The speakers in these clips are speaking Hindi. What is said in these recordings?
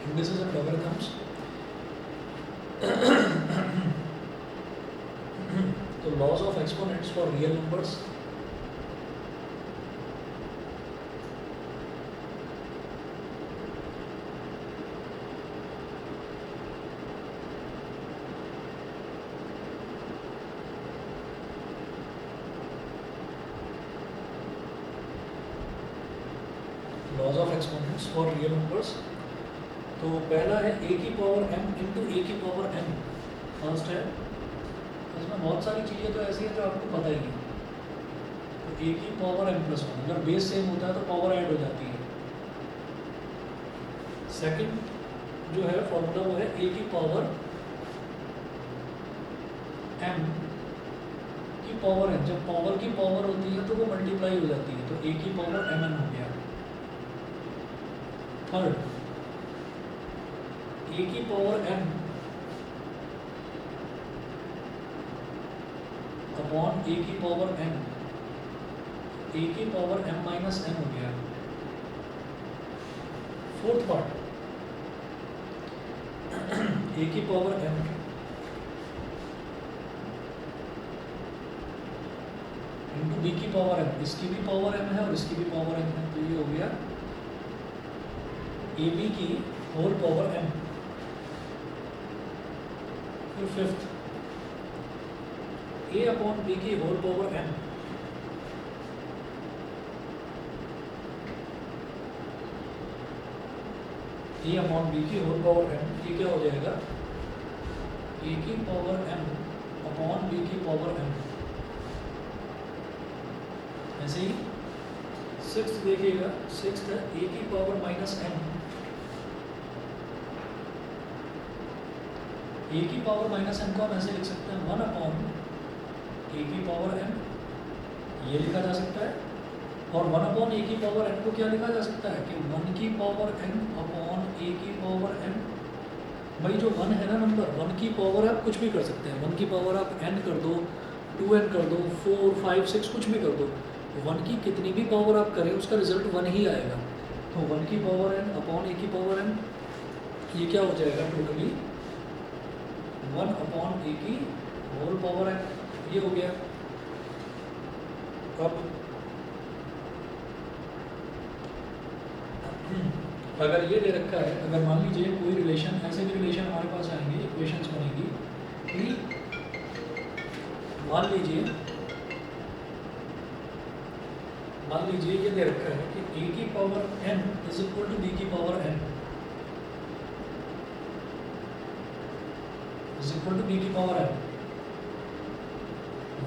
indices and logarithms. तो laws of exponents for real numbers. Laws of exponents for real numbers. तो पहला है a की पावर m इंटू a की पावर n. फर्स्ट है, इसमें बहुत सारी चीज़ें तो ऐसी हैं जो आपको पता ही है. तो a की पावर m प्लस वन, अगर बेस सेम होता है तो पावर ऐड हो जाती है. सेकंड जो है फॉर्मूला वो है a की पावर m की पावर n. जब पावर की पावर होती है तो वो मल्टीप्लाई हो जाती है, तो a की पावर mn हो गया. थर्ड, a की पावर m अपॉन a की पावर n, a की पावर m माइनस n हो गया. फोर्थ पार्ट, a की पावर m इंटू b की पावर m. इसकी भी पावर m है और इसकी भी पावर m है, तो ये हो गया ab की होल पावर m. फिर फिफ्थ, a अपॉन b की whole power m. a upon b की होल पावर m, ये क्या हो जाएगा a की पावर m अपॉन b की पावर m. ऐसे ही सिक्स्थ देखिएगा, सिक्स्थ है a की पावर माइनस m. a की पावर माइनस m को हम ऐसे लिख सकते हैं 1 अपॉन a की पावर m, ये लिखा जा सकता है. और 1 अपॉन a की पावर n को क्या लिखा जा सकता है कि 1 की पावर n अपॉन a की पावर m. भाई जो 1 है ना नंबर, 1 की पावर आप कुछ भी कर सकते हैं. 1 की पावर आप n कर दो, 2n कर दो, 4, 5, 6 कुछ भी कर दो. 1 की कितनी भी पावर आप करें उसका रिजल्ट 1 ही आएगा. तो 1 की पावर n अपॉन a की पावर n, ये क्या हो जाएगा टोटली 1 अपॉन a की होल पावर n. ये हो गया. अब अगर ये दे रखा है, अगर मान लीजिए कोई रिलेशन, ऐसे भी रिलेशन हमारे पास आएंगे, इक्वेशंस बनेगी कि मान लीजिए ये दे रखा है कि a की power n is equal to b की power n is equal to b की power n,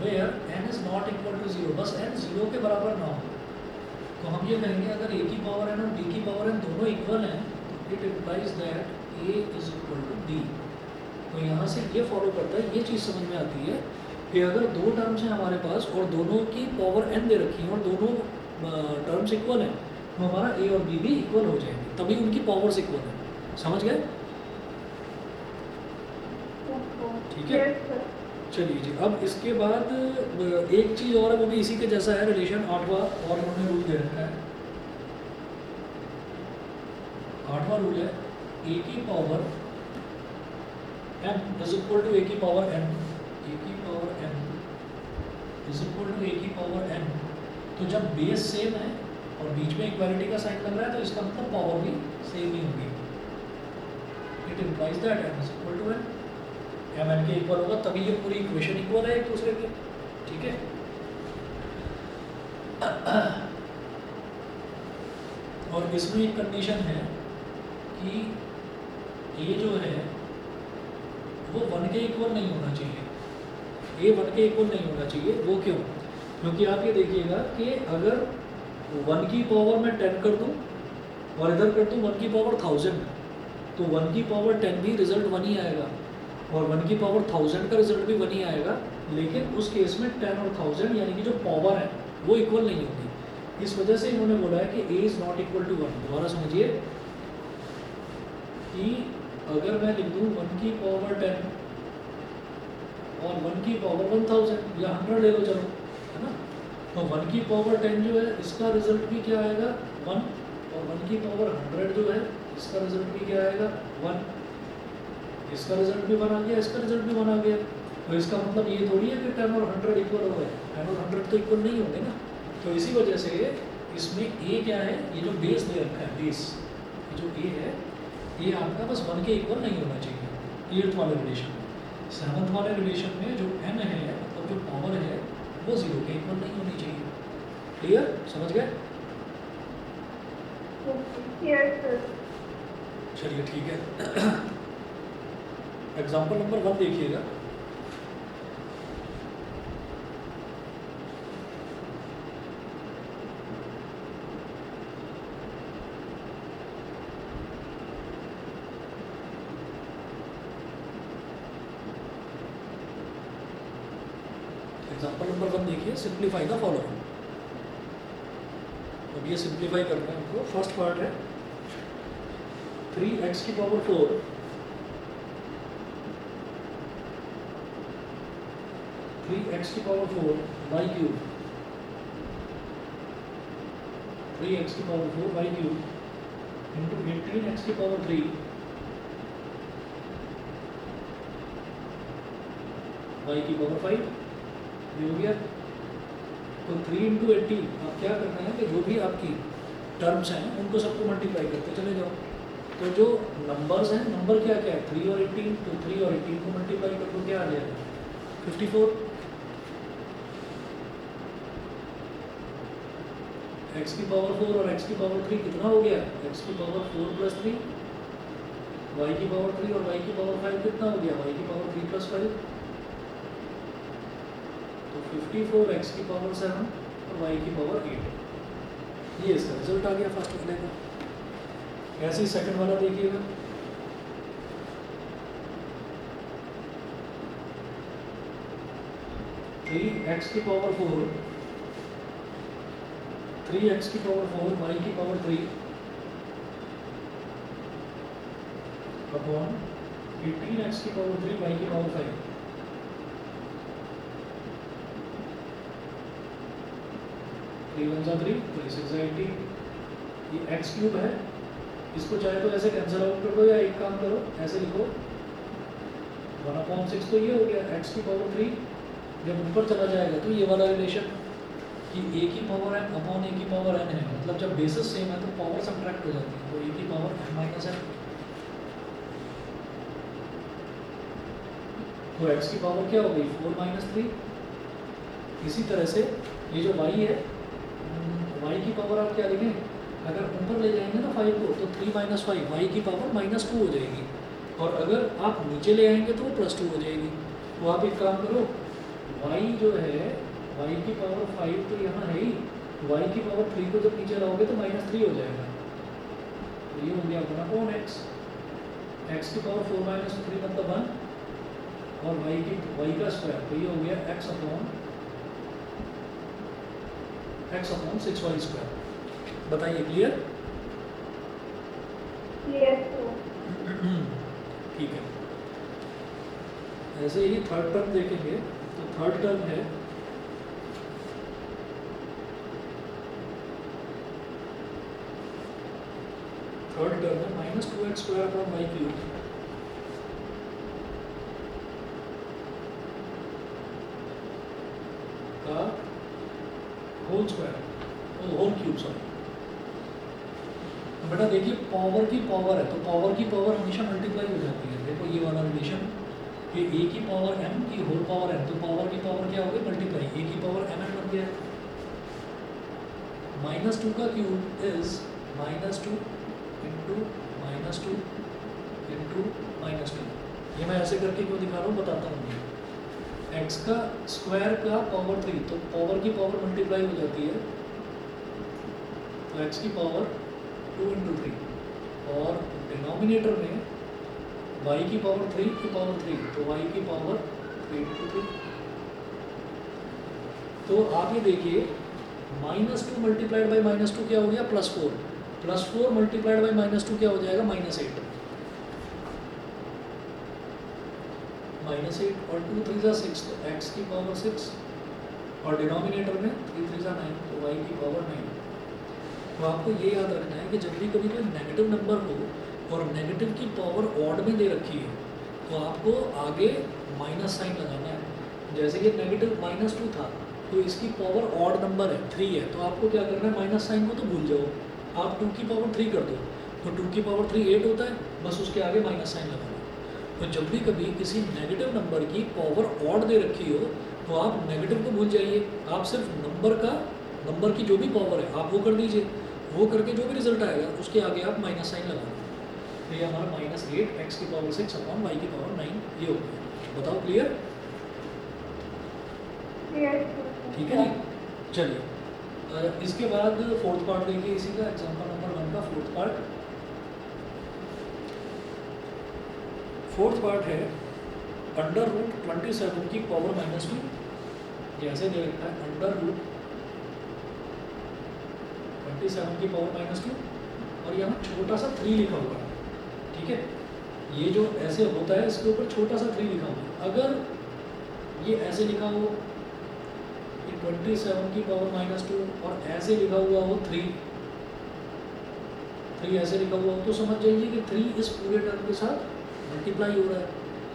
where n is not equal to 0. बस n 0 के बराबर ना हो. तो हम ये कहेंगे अगर a की पावर n और b की पावर n दोनों इक्वल हैं तो it implies that a is equal to b. तो यहाँ से ये फॉलो करता है, ये चीज़ समझ में आती है कि अगर दो टर्म्स हैं हमारे पास और दोनों की पावर n दे रखी है और दोनों टर्म्स इक्वल हैं, तो हमारा a और b भी इक्वल हो जाएंगे, तभी उनकी पावर्स इक्वल है. समझ गए? ठीक है, चलिए जी. अब इसके बाद एक चीज़ और है, वो भी इसी के जैसा है रिलेशन, 8वां और उन्होंने रूल दे रखा है. 8वां रूल है a की power m is equal to a की पावर n. a की power m is equal to a की पावर n. तो जब बेस सेम है और बीच में इक्वालिटी का साइन लग रहा है तो इसका मतलब पावर भी सेम ही होगी. It implies that m is equal to n. m n के इक्वल होगा तभी ये पूरी इक्वेशन इक्वल है एक दूसरे के. ठीक है. और इसमें एक कंडीशन है कि a जो है वो 1 के इक्वल नहीं होना चाहिए. a 1 के इक्वल नहीं होना चाहिए. वो क्यों? क्योंकि आप ये देखिएगा कि अगर 1 की पावर में 10 कर दूं और इधर कर दूं 1 की पावर 1000, तो 1 की पावर 10 भी रिजल्ट 1 ही आएगा और 1 की पावर 1000 का रिजल्ट भी 1 ही आएगा. लेकिन उस केस में 10 और 1000 यानी कि जो पावर है वो इक्वल नहीं होगी. इस वजह से इन्होंने बोला है कि a is not equal to 1. दोबारा समझिए कि अगर मैं लिख दूँ 1 की पावर 10 और 1 की पावर 1000 या 100 ले लो चलो, है ना. तो 1 की पावर 10 जो है इसका रिजल्ट भी क्या आएगा 1 और 1 की पावर 100 जो है इसका रिजल्ट भी क्या आएगा 1, इसका रिजल्ट भी 1 आ गया, इसका रिजल्ट भी 1 आ गया। तो इसका मतलब ये थोड़ी है कि 10 और 100 इक्वल हो गए, 10 और 100 तो इक्वल नहीं होंगे ना। तो इसी वजह से इसमें ए क्या है, ये जो बेस दे रखा है बेस, ये जो ए है ये आपका बस 1 के इक्वल नहीं होना चाहिए 8th वाले रिलेशन में। 7th वाले रिलेशन में जो n है मतलब जो पावर है वो 0 के इक्वल नहीं होनी चाहिए। क्लियर, समझ गए? Yes sir. चलिए ठीक है। एग्जाम्पल नंबर 1 देखिएगा। एग्जाम्पल नंबर 1 देखिए, सिंप्लीफाई द फॉलोइंग। अब ये सिंप्लीफाई करना है हमको। फर्स्ट पार्ट है 3x की पावर 4 3x की पावर 4 y क्यूब, 3x की power 4 y cube into 18x की पावर 3 y की पावर 5, ये हो गया। तो 3 इंटू 18 आप क्या करना है कि जो भी आपकी टर्म्स हैं उनको सबको मल्टीप्लाई करते चले जाओ। तो जो नंबर्स हैं, नंबर क्या क्या है 3 और 18, तो 3 और 18 को मल्टीप्लाई कर दो, क्या आ जाएगा 54। x की पावर 4 और x की पावर 3 कितना हो गया, x की पावर 4 प्लस 3, y की पावर 3 और y की पावर 5 कितना हो गया, y की पावर 3 प्लस 5। तो 54 x की पावर 7 और y की पावर 8, ये इसका रिजल्ट आ गया फर्स्ट वाले का। ऐसे ही सेकंड वाला देखिएगा। थ्री एक्स की पावर 4 3x की पावर 4 y की पावर 3 अपॉन 18x की पावर 3 y की पावर 5। थ्री वन जा 3, 3 6 जा 18। ये एक्स क्यूब है, इसको चाहे तो ऐसे कैंसिल आउट कर दो या एक काम करो ऐसे लिखो 1/6। तो ये हो गया x की पावर 3, जब ऊपर चला जाएगा तो ये वाला रिलेशन कि a की पावर n अपॉन a की पावर n है, मतलब जब बेसिस सेम है तो पावर सब्ट्रैक्ट हो जाती है, तो a की पावर n माइनस n। तो x की पावर क्या हो गई 4 माइनस 3। इसी तरह से ये जो y है, y की पावर आप क्या लिखें, अगर ऊपर ले जाएंगे ना 5 को तो 3 माइनस 5 वाई की पावर -2 हो जाएगी, और अगर आप नीचे ले आएंगे तो वो +2 हो जाएगी। तो आप एक काम करो, y जो है y की पावर 5 तो यहाँ है ही, y की पावर 3 को जब नीचे लाओगे तो -3 हो जाएगा। तो ये हो गया 1/x, x की पावर 4 माइनस 3 मतलब 1, और y का स्क्वायर, तो ये हो गया x अपॉन 6y स्क्वायर। बताइए, क्लियर? ठीक है। ऐसे ही थर्ड टर्म देखेंगे, तो थर्ड टर्म है -2x² अपॉन y क्यूब का whole square, whole cube sorry. बेटा देखिए पावर की पावर है तो पावर की पावर हमेशा मल्टीप्लाई हो जाती है। देखो ये वाला रिलेशन, ये a की पावर m की होल पावर n, तो पावर की पावर क्या हो गई मल्टीप्लाई, a की पावर mn बन गया। -2 का क्यूब इज -2 इंटू -2 इंटू -2। ये मैं ऐसे करके क्यों दिखा रहा हूँ बताता हूँ। x का स्क्वायर का पावर 3, तो पावर की पावर मल्टीप्लाई हो जाती है, तो x की पावर 2 इंटू 3, और डिनोमिनेटर में y की पावर 3 की पावर 3, तो y की पावर 3 इंटू 3। तो आप ये देखिए -2 मल्टीप्लाइड बाई -2 क्या हो गया +4, +4 मल्टीप्लाइड बाई -2 क्या हो जाएगा -8, -8 और 2 3 जा 6, तो x की पावर 6, और डिनोमिनेटर में 3 3 जा 9, तो y की पावर 9। तो आपको ये याद रखना है कि जब भी कभी कोई नेगेटिव नंबर हो और नेगेटिव की पावर ऑड में दे रखी है तो आपको आगे माइनस साइन लगाना है। जैसे ये नेगेटिव -2 था तो इसकी पावर ऑड नंबर है 3 है, तो आपको क्या करना है, माइनस साइन को तो भूल जाओ, आप 2 की पावर 3 कर दो, तो 2 की पावर 3 8 होता है, बस उसके आगे माइनस साइन लगाना। तो जब भी कभी किसी नेगेटिव नंबर की पावर ऑड दे रखी हो तो आप नेगेटिव को भूल जाइए, आप सिर्फ नंबर की जो भी पावर है आप वो कर दीजिए, वो करके जो भी रिजल्ट आएगा उसके आगे आप माइनस साइन लगाना। तो ये हमारा -8 x की पावर 6 अपॉन y की पावर 9 ये हो गया। बताओ क्लियर? ठीक है जी। चलिए इसके बाद फोर्थ पार्ट देखिए इसी का, एग्जाम्पल नंबर 1 का फोर्थ पार्ट। फोर्थ पार्ट है √27 की पावर -2, जैसे दे रखा है √27 की पावर -2 और यहाँ छोटा सा 3 लिखा हुआ है। ठीक है, ये जो ऐसे होता है इसके ऊपर छोटा सा 3 लिखा हुआ है। अगर ये ऐसे लिखा हो कि 27 की पावर -2 और ऐसे लिखा हुआ हो 3 ऐसे लिखा हुआ हो तो समझ जाइए कि 3 इस पूरे टर्म के साथ मल्टीप्लाई हो रहा है।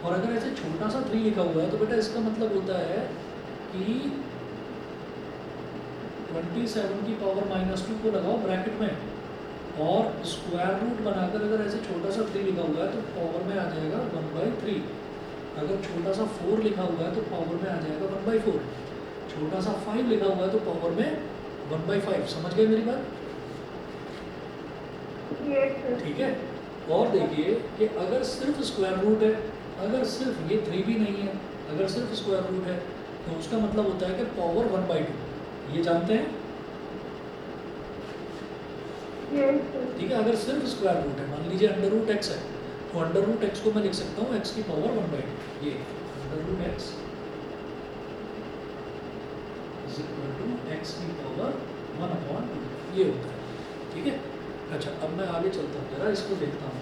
और अगर ऐसे छोटा सा 3 लिखा हुआ है तो बेटा इसका मतलब होता है कि 27 की पावर -2 को लगाओ ब्रैकेट में और स्क्वायर रूट बनाकर अगर ऐसे छोटा सा 3 लिखा हुआ है तो पावर में आ जाएगा 1/3। अगर छोटा सा 4 लिखा हुआ है तो पावर में आ जाएगा 1/4। छोटा सा 5 लिखा हुआ है तो पावर में 1/5। समझ गए मेरी बात? ठीक है। और देखिए कि अगर सिर्फ स्क्वायर रूट है, अगर सिर्फ ये 3 भी नहीं है, अगर सिर्फ स्क्वायर रूट है तो उसका मतलब होता है कि पावर 1/2, ये जानते हैं? ठीक है, अगर सिर्फ स्क्वायर रूट है, मान लीजिए √x है तो √x को मैं लिख सकता हूँ x की पावर 1/2, ये √x is equal to x की पावर 1/2 ये होता है। ठीक है, अच्छा अब मैं आगे चलता हूँ, जरा इसको देखता हूँ।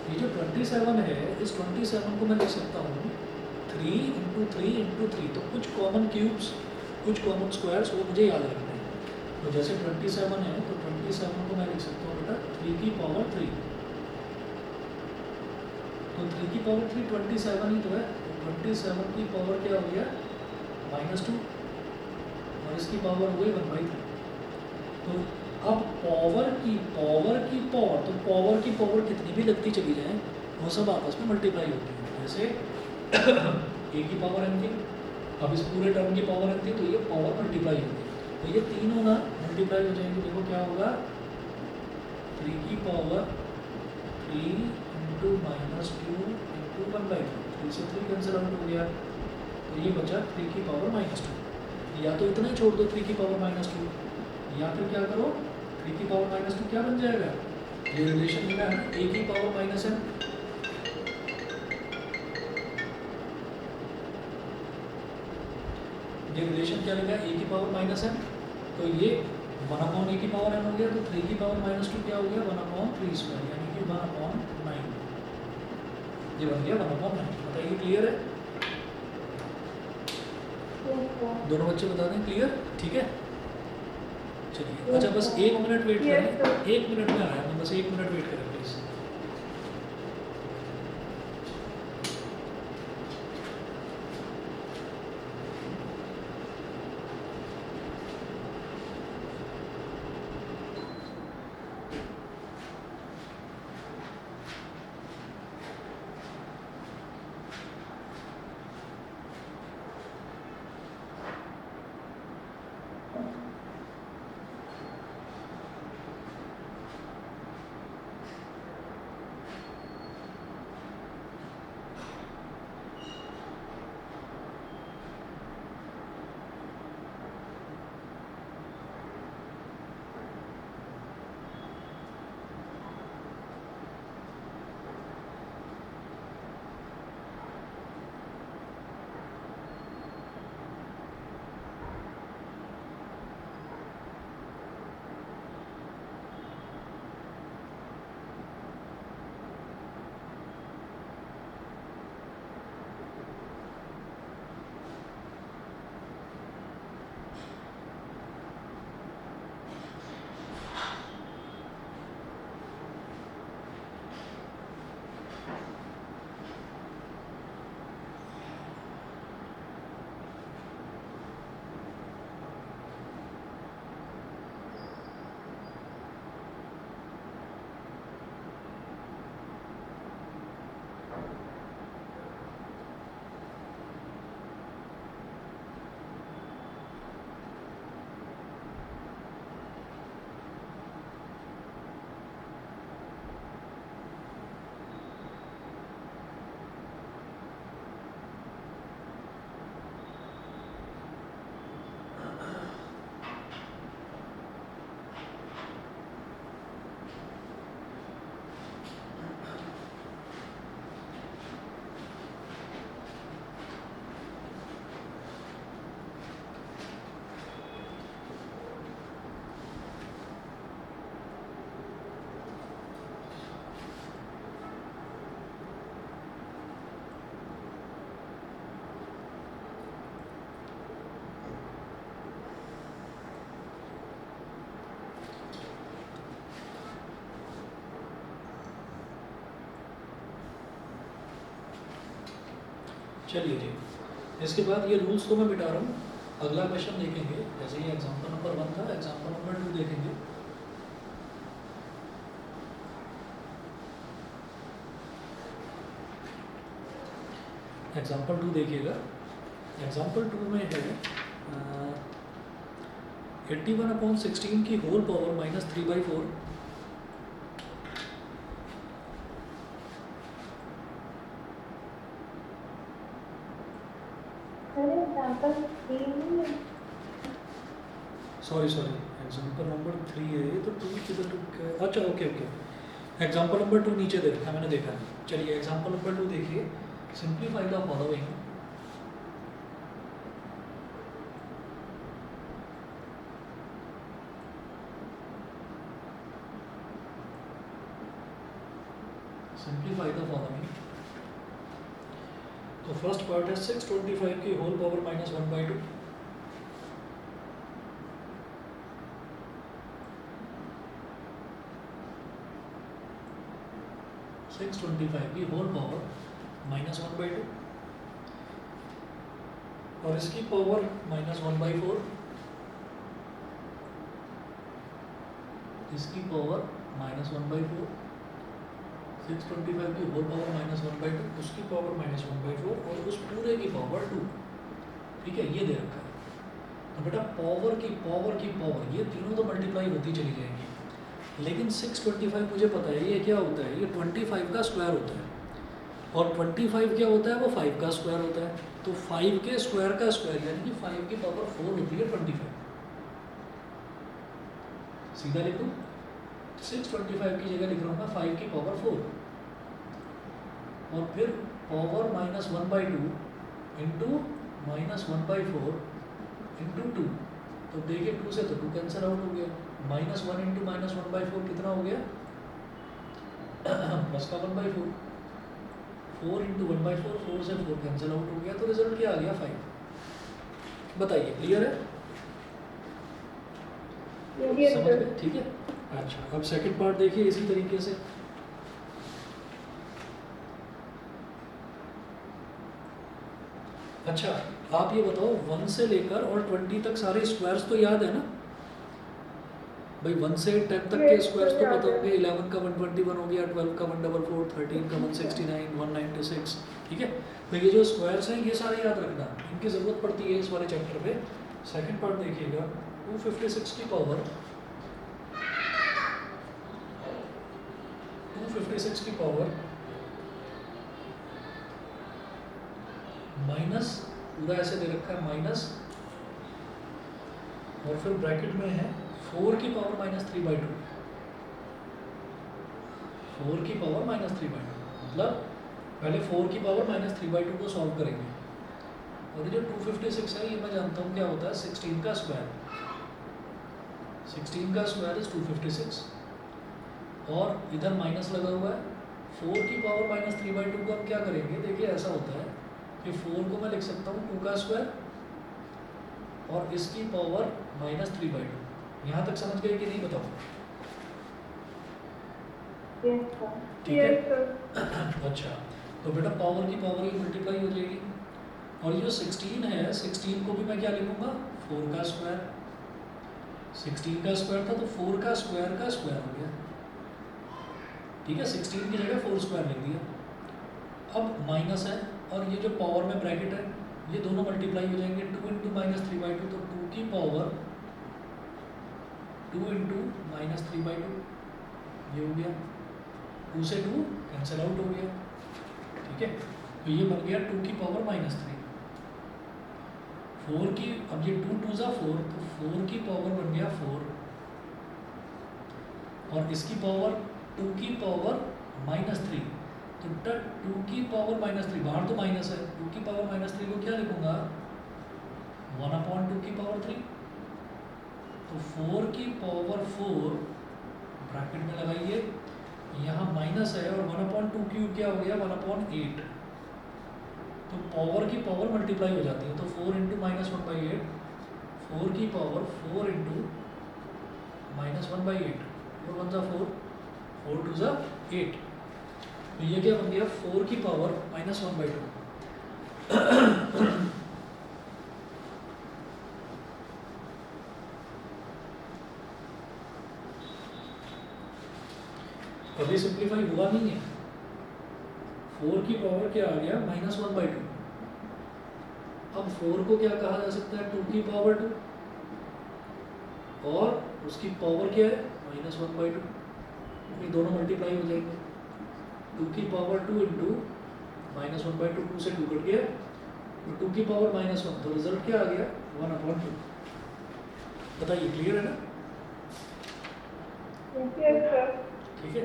ये जो 27 है, इस 27 को मैं लिख सकता हूँ 3 × 3 × 3, तो कुछ कॉमन क्यूब्स, कुछ कॉमन स्क्वायर्स वो मुझे याद रखने हैं। तो जैसे 27 है तो 27 को मैं लिख सकता हूँ बेटा 3 की पावर 3, तो 3 की पावर 3 27 ही तो है, तो 27 की पावर क्या हो गया -2 और इसकी पावर हो गई 1/3। तो अब पावर की पावर, तो पावर की पावर कितनी भी लगती चली जाए वो सब आपस में मल्टीप्लाई होती है। जैसे a की पावर n थी, अब इस पूरे टर्म की पावर n थी तो ये पावर मल्टीप्लाई होगी, तो ये तीनों ना मल्टीप्लाई हो जाएंगे। देखो क्या होगा, 3 की पावर 3 × -2 × 1/3, 3 से 3 कैंसिल आउट हो गया, तो ये बचा 3 की पावर -2। या तो इतना ही छोड़ दो 3 की पावर -2, या फिर क्या करो 3 की पावर -2 क्या बन जाएगा, ये रिलेशन लिखा है a की पावर -n, ये रिलेशन क्या लिखा है a की पावर -n, तो ये 1/a की पावर n हो गया, तो 3 की पावर -2 क्या हो गया 1/3², यानी कि 1/9, ये बन गया 1/9। बताइए क्लियर है? दोनों बच्चे बता दें क्लियर? ठीक है, चलिए। अच्छा बस 1 मिनट वेट करें, 1 मिनट में आया मैं, बस 1 मिनट वेट करें प्लीज़। चलिए जी, इसके बाद ये रूल्स को मैं मिटा रहा हूँ, अगला क्वेश्चन देखेंगे। जैसे ये एग्जाम्पल नंबर 1 था, एग्जाम्पल नंबर 2 देखेंगे। एग्जाम्पल 2 देखिएगा। एग्जाम्पल 2 में है 81/16 की whole power -3/4। Sorry example number 3 है ये, तो 2 किधर रुक गया? अच्छा ओके एग्जाम्पल नंबर 2 नीचे दे रखा है, मैंने देखा नहीं। चलिए एग्जाम्पल नंबर 2 देखिए। Simplify the following. Simplify the following. तो फर्स्ट पार्ट है 625 की होल पावर -1/2। की होल पावर -1/2 और इसकी पावर -1/4, इसकी पावर -1/4। 625 की होल पावर -1/2, उसकी पावर -1/4 और उस पूरे की पावर 2। ठीक है, ये दे रखा है। तो बेटा पावर की पावर ये तीनों तो मल्टीप्लाई होती चली जाएंगी, लेकिन 625 मुझे पता है ये क्या होता है, ये 25 का स्क्वायर होता है। और 25 क्या होता है, वो 5 का स्क्वायर होता है। तो 5 के स्क्वायर का स्क्वायर यानी कि 5 की पावर 4 होती है 25। सीधा लिख दूँ, 625 की जगह लिख रहा हूँ मैं 5 की पावर 4 और फिर पावर -1/2 इंटू -1/4 इंटू 2। तो देखिए 2 से तो 2 कैंसिल आउट हो गया। -1 इंटू -1/4 कितना हो गया? प्लस का 1/4। 4 इंटू 1/4, 4 से 4 कैंसिल आउट हो गया, तो रिजल्ट क्या आ गया? 5। बताइए, क्लियर है? समझ गए? ठीक है। अच्छा, अब सेकंड पार्ट देखिए इसी तरीके से। अच्छा, आप ये बताओ 1 से लेकर और 20 तक सारे स्क्वायर्स तो याद है ना भाई? 1 से 10 तक के स्क्वायर्स तो पता होंगे। 11 का 121 हो गया, 12 का 144, 13 का 169, 196। ठीक है, तो ये जो स्क्वायर्स हैं ये सारे याद रखना, इनकी ज़रूरत पड़ती है इस वाले चैप्टर पे। सेकंड पार्ट देखिएगा। 256 की पावर 256 की पावर माइनस, पूरा ऐसे दे रखा है माइनस, और फिर ब्रैकेट में है 4 की पावर -3/2। 4 की पावर -3/2 मतलब पहले 4 की पावर -3/2 को सॉल्व करेंगे। और ये जो 256 है ये मैं जानता हूँ क्या होता है, 16 का स्क्वायर। 16 का स्क्वायर इज 256 और इधर माइनस लगा हुआ है। 4 की पावर -3/2 को हम क्या करेंगे, देखिए ऐसा होता है कि 4 को मैं लिख सकता हूँ 2 का स्क्वायर और इसकी पावर -3/2। यहाँ तक समझ गए कि नहीं बताओ? ठीक है। अच्छा, तो बेटा पावर की पावर ही मल्टीप्लाई हो जाएगी। और ये जो 16 है, 16 को भी मैं क्या लिखूंगा, 4 का स्क्वायर। 16 का स्क्वायर था तो 4 का स्क्वायर हो गया। ठीक है, 16 की जगह 4 स्क्वायर लिख दिया। अब माइनस है और ये जो पावर में ब्रैकेट है ये दोनों मल्टीप्लाई हो जाएंगे। 2 इंटू -3/2, तो 2 की पावर 2 इंटू -3/2 ये हो गया। 2 से 2 कैंसिल आउट हो गया। ठीक है, तो ये बन गया 2 की पावर -3। 4 की, अब ये 2 2 4, तो 4 की पावर बन गया 4 और इसकी पावर 2 की पावर -3। तो 2 की पावर -3, बाहर तो माइनस है, 2 की पावर -3 को क्या लिखूंगा, 1/2 की पावर 3। तो 4 की पावर 4 ब्रैकेट में लगाइए, यहाँ माइनस है और 1/2 क्यूब क्या हो गया, 1/8। तो पावर की पावर मल्टीप्लाई हो जाती है, तो 4 इंटू -1/8, 4 की पावर 4 इंटू -1/8, 4 1 4, 4 2 8। तो ये क्या बन गया, 4 की पावर -1/2। अभी सिंप्लीफाई हुआ नहीं है। 4 की पावर क्या आ गया, -1/2। अब 4 को क्या कहा जा सकता है, 2 की पावर 2, और उसकी पावर क्या है, -1/2। ये दोनों मल्टीप्लाई हो जाएंगे। 2 की पावर 2 इंटू -1/2, 2 से 2 कट गया, तो 2 की पावर -1, तो रिजल्ट क्या आ गया, 1/2। बताइए, क्लियर है ना? ठीक है,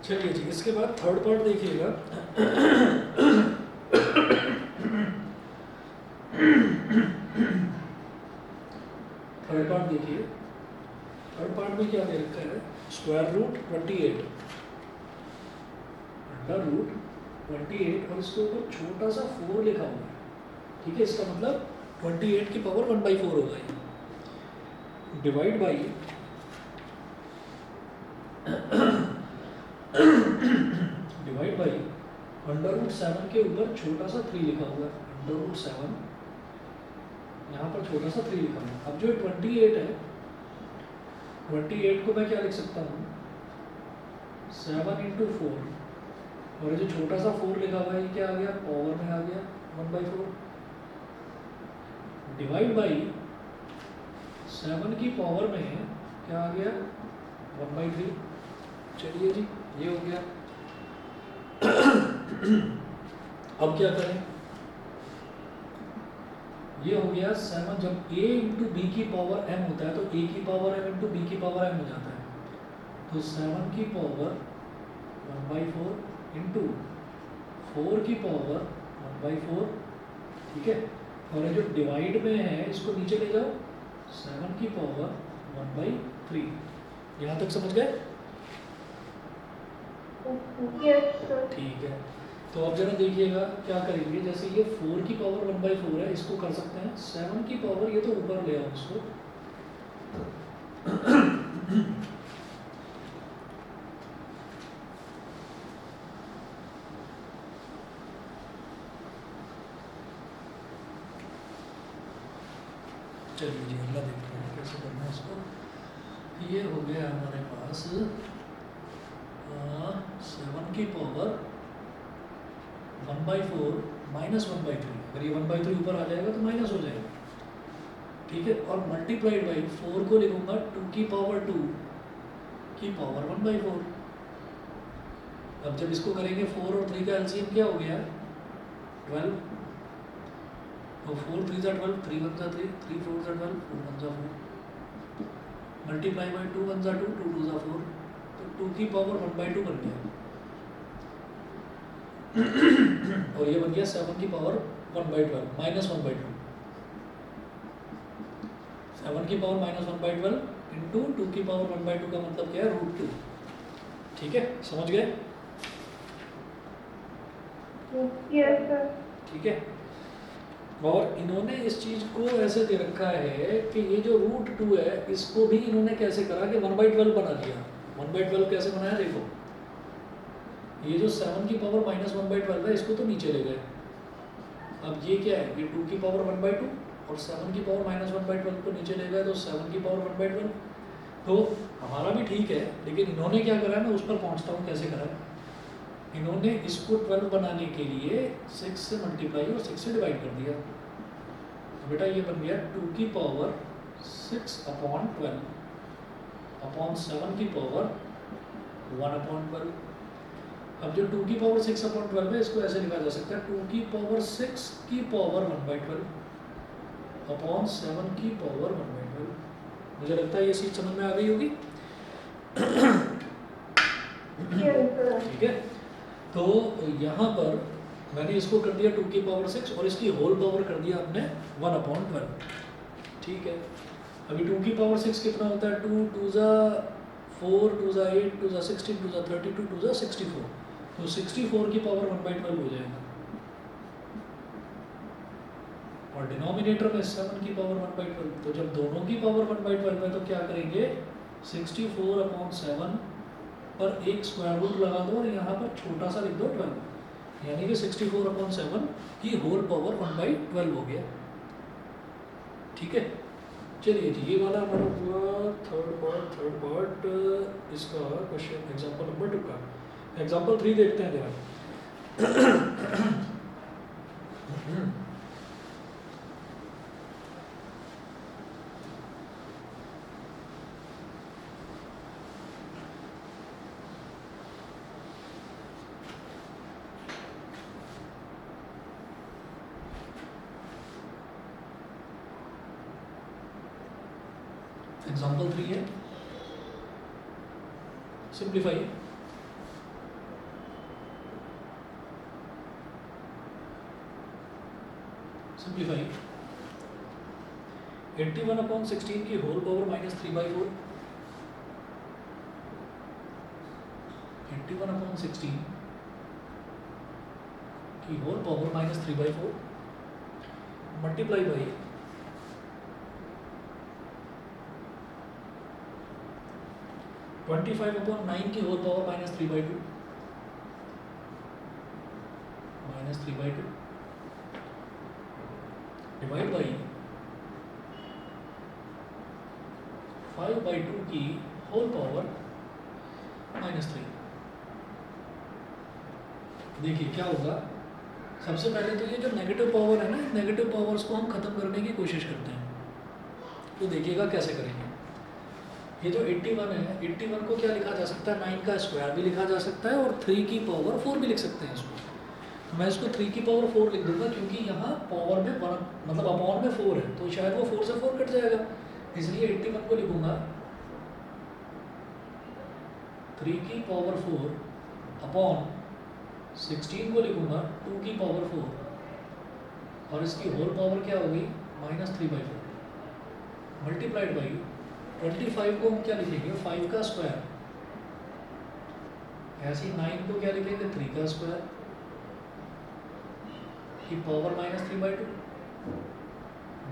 चलिए जी, इसके बाद थर्ड पार्ट देखिएगा। थर्ड पार्ट देखिए। थर्ड पार्ट में क्या दे रखा है, √28 अंडर रूट 28, और इसके ऊपर छोटा सा 4 लिखा हुआ है। ठीक है, इसका मतलब 28 की पावर 1/4 होगा ये। डिवाइड बाई √7 के ऊपर छोटा सा 3 लिखा हुआ है। √7 यहाँ पर छोटा सा 3 लिखा हुआ है। अब जो 28 है, 28 को मैं क्या लिख सकता हूँ, 7 × 4, और ये जो छोटा सा 4 लिखा हुआ है, ये क्या आ गया, पावर में आ गया 1/4। डिवाइड बाई 7 की पावर में क्या आ गया, 1/3। चलिए जी, ये हो गया। अब क्या करें, ये हो गया 7, जब a × b की पावर m होता है तो a की पावर m × b की पावर m हो जाता है। तो 7 की पावर 1/4 इंटू 4 की पावर 1/4। ठीक है, और ये जो डिवाइड में है इसको नीचे ले जाओ, 7 की पावर 1/3। यहाँ तक समझ गए? ठीक है, तो अब जरा देखिएगा क्या करेंगे। जैसे ये 4 की पावर 1/4 है, इसको कर सकते हैं 7 की पावर, ये तो ऊपर ले आओ इसको। चलिए जी, अगला देखते हैं कैसे करना है इसको। ये हो गया हमारे पास 7 की पावर 1/4 -1/3। अगर ये 1/3 ऊपर आ जाएगा तो माइनस हो जाएगा। ठीक है, और मल्टीप्लाइड बाई 4 को लिखूंगा 2 की पावर 2 की पावर 1/4। अब जब इसको करेंगे 4 और 3 का एलसीएम क्या हो गया, 12। तो 4 3 जा 12, 3 1 जा 3, 3 4 जा 12, 4 1 जा 4। मल्टीप्लाई बाई 2 1 जा 2, 2 2 जा 4, तो 2 की पावर 1/2 बन गया। और ये बन गया 7 की पावर 1/12 -1/2। 7 की पावर -1/12 इंटू 2 की पावर 1/2 का मतलब क्या है, √2। ठीक है, समझ गए? ठीक है, और इन्होंने इस चीज को ऐसे दे रखा है कि ये जो √2 है, इसको भी इन्होंने कैसे करा कि 1/12 बना दिया। 1/12 कैसे बनाया, देखो, ये जो 7 की पावर -1/12 है, इसको तो नीचे ले गए। अब ये क्या है, ये 2 की पावर 1/2 और 7 की पावर -1/12 को नीचे ले गए, तो 7 की पावर 1/12। तो हमारा भी ठीक है, लेकिन इन्होंने क्या करा है, मैं उस पर पहुंचता हूँ कैसे करा है। इन्होंने इसको 12 बनाने के लिए 6 से मल्टीप्लाई और 6 से डिवाइड कर दिया। तो बेटा ये बन गया 2 की पावर 6/12 अपॉन 7 की पावर 1/12। अब जो 2 की पावर 6/12 है, इसको ऐसे लिखा जा सकता है 2 की पावर 6 की पावर 1/12 अपॉन 7 की पावर 1/12। मुझे लगता है ये चीज समझ में आ गई होगी। ठीक है, तो यहाँ पर मैंने इसको कर दिया 2 की पावर 6 और इसकी होल पावर कर दिया हमने 1/12। ठीक है, अभी 2 की पावर 6 कितना होता है, 2 2 जा 4, 2 जा 8, 2 जा 16, 2 जा 32, 2 जा 64। तो 64 की पावर 1/12 हो जाएगा, और डिनोमिनेटर में 7 की पावर 1/12। तो जब दोनों की पावर 1/12 है तो क्या करेंगे, 64/7 पर एक स्क्वायर रूट लगा दो और यहाँ पर छोटा सा लिख दो 12। यानी कि 64/7 की होल पावर 1/12 हो गया। ठीक है, चलिए जी, ये वाला हमारा हुआ थर्ड पार्ट इसका क्वेश्चन एग्जांपल नंबर 2 का। एग्जांपल 3 देखते हैं जरा। एग्जांपल 3 है, सिंप्लीफाई। सिंप्लीफाई 81/16 की होल पावर -3/4। 81/16 की होल पावर -3/4 मल्टीप्लाई बाई 25/9 की होल पावर -3/2 डिवाइड बाई 5/2 की होल पावर -3। देखिए क्या होगा, सबसे पहले तो ये जो नेगेटिव पावर है ना, नेगेटिव पावर्स को हम खत्म करने की कोशिश करते हैं। तो देखिएगा कैसे करेंगे। ये जो 81 है, 81 को क्या लिखा जा सकता है, 9 का स्क्वायर भी लिखा जा सकता है और 3 की पावर 4 भी लिख सकते हैं इसको। तो मैं इसको 3 की पावर 4 लिख दूंगा, क्योंकि यहाँ पावर में 1 मतलब अपॉन में 4 है, तो शायद वो 4 से 4 कट जाएगा, इसलिए 81 को लिखूंगा 3 की पावर 4 अपॉन 16 को लिखूंगा 2 की पावर 4 और इसकी होल पावर क्या होगी -3/4 मल्टीप्लाइड बाई 25 को हम क्या लिखेंगे 5 का स्क्वायर, ऐसे ही 9 को क्या लिखेंगे 3 का स्क्वायर की पावर -3/2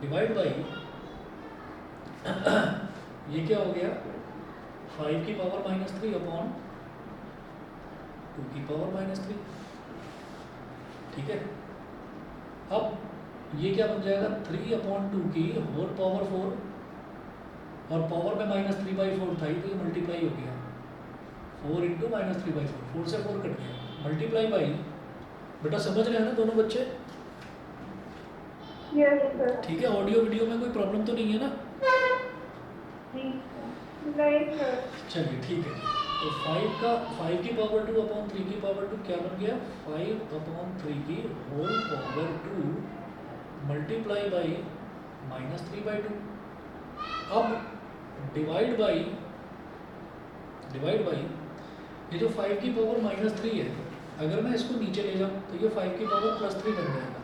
डिवाइड बाई ये क्या हो गया 5 की पावर -3 अपॉन 2 की पावर -3। ठीक है, अब ये क्या बन जाएगा 3/2 की होल पावर 4 और पावर में -3/4 था, तो ये मल्टीप्लाई हो गया 4 इंटू -3/4, 4 से 4 कट गया, मल्टीप्लाई बाई, बेटा समझ रहे हैं ना दोनों बच्चे? Yes sir. ठीक है, ऑडियो वीडियो में कोई प्रॉब्लम तो नहीं है ना? नहीं सर। चलिए ठीक है, तो 5 की पावर 2 अपॉन 3 की पावर 2 क्या बन गया 5/3 की होल पावर 2 मल्टीप्लाई बाई -3/2। अब डिवाइड बाई ये जो 5 की पावर -3 है, अगर मैं इसको नीचे ले जाऊं तो ये 5 की पावर +3 बन जाएगा,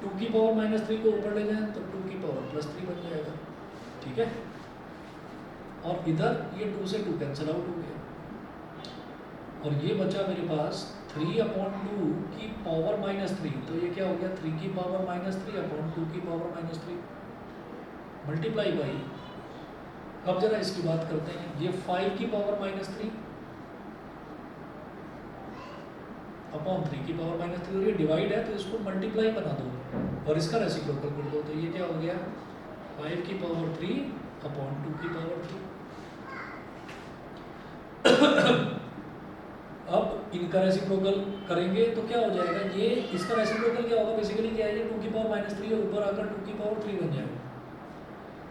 2 की पावर -3 को ऊपर ले जाएं तो 2 की पावर +3 बन जाएगा। ठीक है, और इधर ये 2 से 2 कैंसिल आउट हो गया और ये बचा मेरे पास 3/2 की पावर -3, तो ये क्या हो गया 3 की पावर -3 अपॉन 2 की पावर -3 मल्टीप्लाई बाई, अब जरा इसकी बात करते हैं, ये 5 की पावर -3 अपॉन 3 की पावर -3 और ये डिवाइड है, तो इसको मल्टीप्लाई बना दो और इसका रेसिप्रोकल कर दो, तो ये क्या हो गया 5 की पावर 3 अपॉन 2 की पावर 3। अब इनका रेसिप्रोकल करेंगे तो क्या हो जाएगा, ये इसका रेसिप्रोकल क्या होगा, बेसिकली क्या है, ये 2 की पावर -3 और ऊपर आकर 2 की पावर 3 बन जाएगा,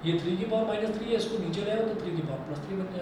ये 3 की पावर -3 है, इसको नीचे ले आओ तो 3 की पावर +3 बन जाएगा।